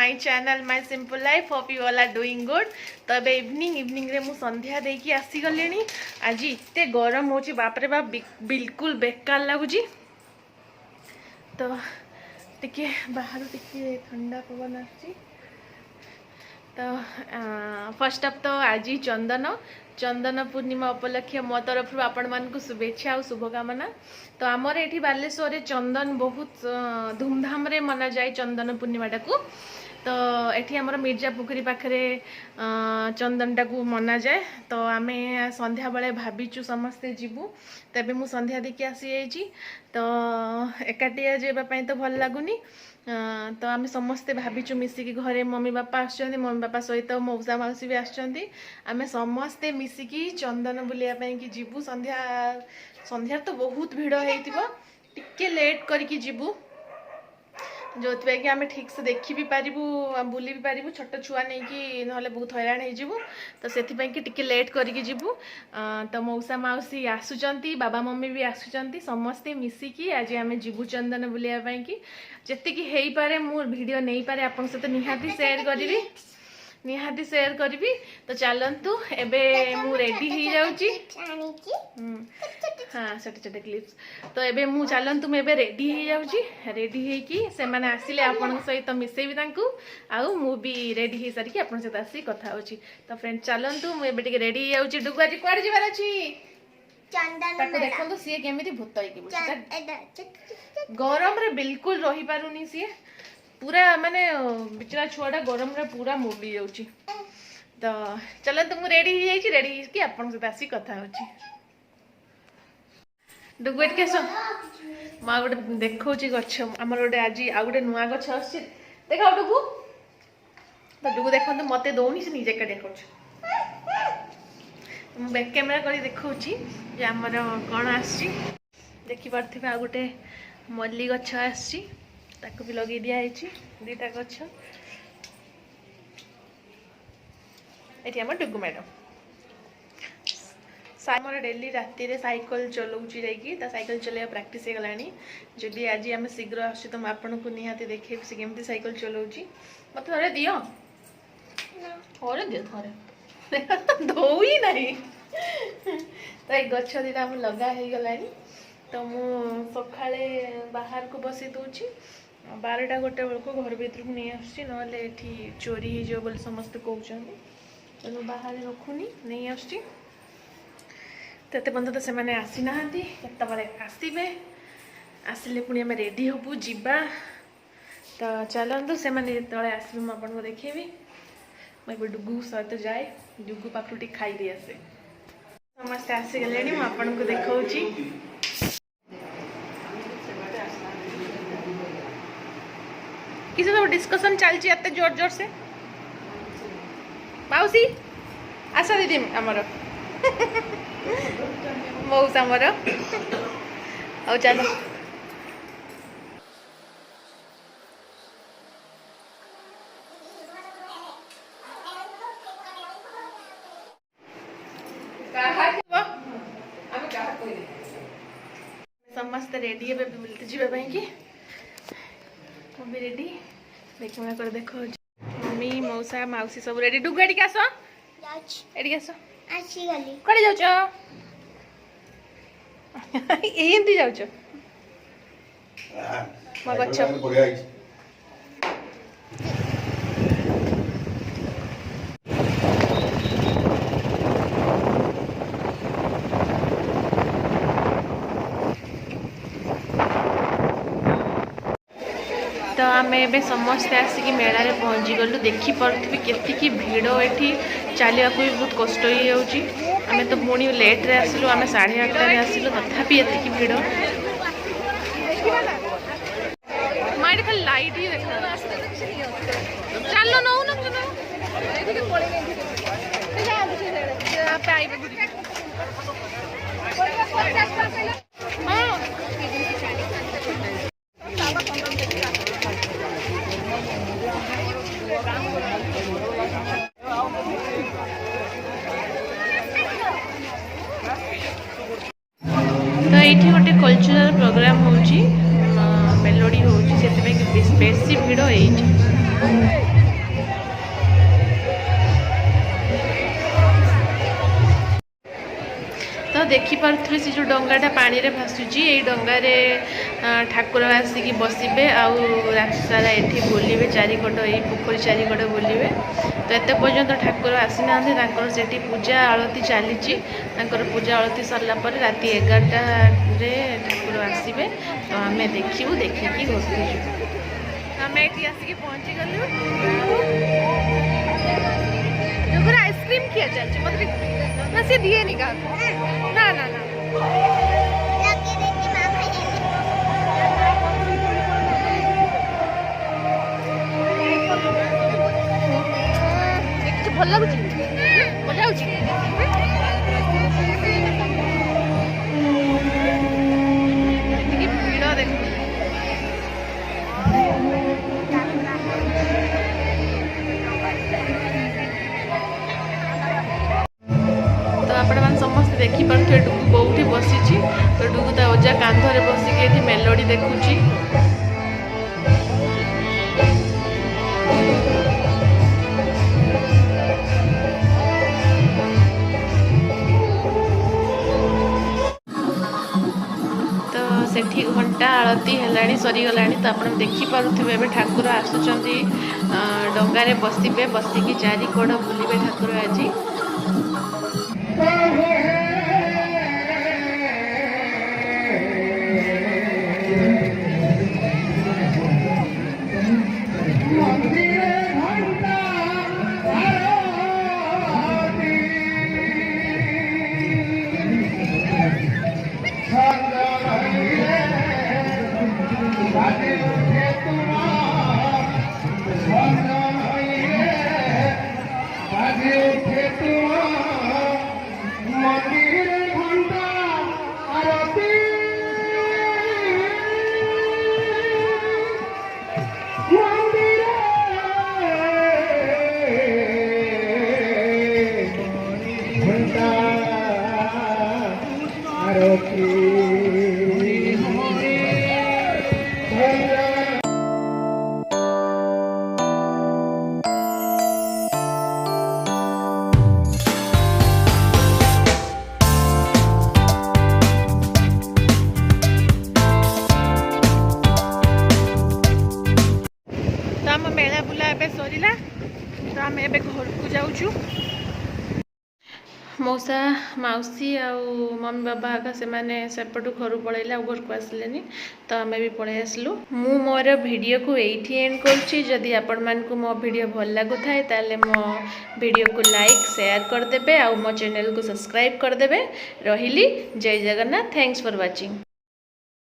My channel my simple life. Hope you all are doing good. तो अब evening रे मु संध्या देकी आसी गलेनी। आज इतने गरम होची बाप रे बाप, बिल्कुल बेकार लगुची। तो टिके बाहर टिके ठंडा पवन आसी। तो फर्स्ट अफ तो आज चंदन पूर्णिमा उपलक्षे मो तरफ आपण मानक शुभेच्छा और शुभकामना। तो आमर ये बालेश्वर रे चंदन बहुत धूमधाम रे मना जाए चंदन पूर्णिमा टाकू। तो ये आमर मिर्जा पोखरी पाखे चंदन टाकू मना जाए। तो आम संध्या बेले भाविचु समस्ते जीवु। तेबे मु संध्या देखी आसी जाइछि। तो एकाटिया जावाई तो भल लगुनी। तो आम समस्ते भाविचु मिसिकी घरे मम्मी बापा आसुचंदी, मम्मी बापा सहित मौसा माउसी भी आसुचंदी। आम समस्ते मिसिकी चंदन बुलिया कि जीवु। संध्या संध्या तो बहुत भिड़ होइतिबो, टिके लेट करिकी जीवु जो कि आम ठीक से देखी भी पारिबु, बुली भी पारिबु। छोट छुआ नहीं कि नहले बहुत हैरान हो जीवु। तो से कि टिके लेट करिकी जीवु। तो मौसा माउसी आसुचंती, बाबा मम्मी भी आसुचंती, समस्ते मिसिकी आज आम जीवु चंदन बुलिया कि जेतिकी हेई पारे मु वीडियो नहीं पारे आपन सहित निहाती शेयर करिवि, निहाती शेयर करी। तो चलतु एबे मु रेडी हो जाउची। हाँ छोटे छोटे क्लिप्स। तो एबे मु चलतु एबे रेडी हो जाउची। रेडी होइकी से माने आसिले आपन सहित मिसेबी तांकू, आउ मु भी रेडी हो सारी आपन सहित आसी कथा होची। तो फ्रेंड चलतु मु एबे टिके रेडी हो जाउची। डुगु आज क्वाड जिबार अछि चंदन ताको देखंतु सिए केमिति भूत होइकी बस गरम रे बिल्कुल रही पारुनी सिए पूरा माने बिचरा छुआटा गरम रे पूरा मोबी जाउची। तो चलो तुम रेडी हो जाइछि। रेडी कि आपन से आसी कथा होची। डुगुएट केसो मा गोटे देखौची गछ हमर गोटे आज आ गोटे नुआ गछ आछि देखाउ डुगु। तो डुगु देखंतु मते दोनी से निजे का देखौछ। मु बैक कैमरा करी देखौची जे हमर कोन आछि देखि परथिबा। आ गोटे मल्ली गछ आछि ताको भी लगे दिया है दीटा गछ। ये आम डुगु मैडम सामर डेली राति रे साइकिल चलाऊँगी जाकि साइकिल चलैया प्रैक्टिस हो गलानी। जदि आज आम शीघ्र आसुँ तो आपन को निहाती देखे से केमती साइकिल चलाऊँगी। मत थे दियो थे दियो थे दौ ही नहीं। तो ये गछ दीटा आम लगा हो गलानी। तो मु सकाळे बाहर को बसी दूची 12टा गोटे बेलू घर भर को नहीं आसुची नहले एठी चोरी हो बोली समस्ते कहते। तो बाहर रखुनी नहीं आसुची। तो एत पर्यंत तो से आसी ना आसबे आसिले पुणी आम रेडी हबू जीवा। तो चलतु से आसबे मुझे आपको देखेबी। मुझे डुगु सहित जाए डुगु पाखु टी खाई आसे। समस्ते आसीगले मुझे आपको देखी। किसी सब डिस्कशन चलती एत जोर जोर से। माउसी आस दीदी आमर मौसा आमर आओ चलो। समस्ते रेडी मिलते जावाई कि मम्मी रेडी देख मैं कर देखो मम्मी मौसा माउसी सब रेडी। डुगु एडी आस एडी आस कड़े जाऊच एमती जाऊच मो गछ। तो आम ए समस्ते आसिक मेला रे पहुँची गलु। देखी पार्थि केतिकी भिड़ एठी चलने को भी बहुत कष्ट हो जाऊँगी। आम तो पुणी लेट्रे आसलु, आम 8:30 आसलु तथापि एतिकी भिड़। माइट खाली लाइट ही देखा चलो नौ तो ये गोटे कल्चरल प्रोग्राम हो मेलोडी हो बेसी भिड़ हो। देखिपे से जो डंगाटा पानी रे भासुची ये डंगारे ठाकुर आसिकी बसबे आउ राति सारा ये बुलवे चारिकट ये पोखरी चारिकट बुलवे तो एत पर्यंत ठाकुर आसी ना से पूजा आलती चली पूजा आलती सरला राति 11टारे ठाकुर आसबे तो आम देखू देखिकी घर को आम ये आसिक पहुँची गलु आइसक्रीम किया चलती मतलब सी दिए नहीं क्या ना ना ना भल लगुच मजा भिड़ देख समस्त देखिपे डुगु कौटी बसी तो डुगु ता ओजा कांधरे बसिक ये मेलोडी देखुची तो सेठी घंटा आलती है सरीगला तो आप देखिपे ठाकुर आसुँच डंगारे बसबे बसिकी चारिकड़ बुलवे ठाकुर आज मेला बुला एबे सरीला तो आम ए घर को जाऊँ मौसा मौसी आउ मम्मी बाबा आका से सेपटू घर पलैले आ घर को आसले तो आम भी पलि आसलु मु मोर वीडियो को एठी एंड करुच्ची जदि आपण मानकु मो वीडियो भल लागु थाए ताले मो वीडियो को लाइक शेयर करदेबे आ मो चैनल को सब्सक्राइब करदेबे रहिली जय जगन्नाथ थैंक्स फॉर वाचिंग।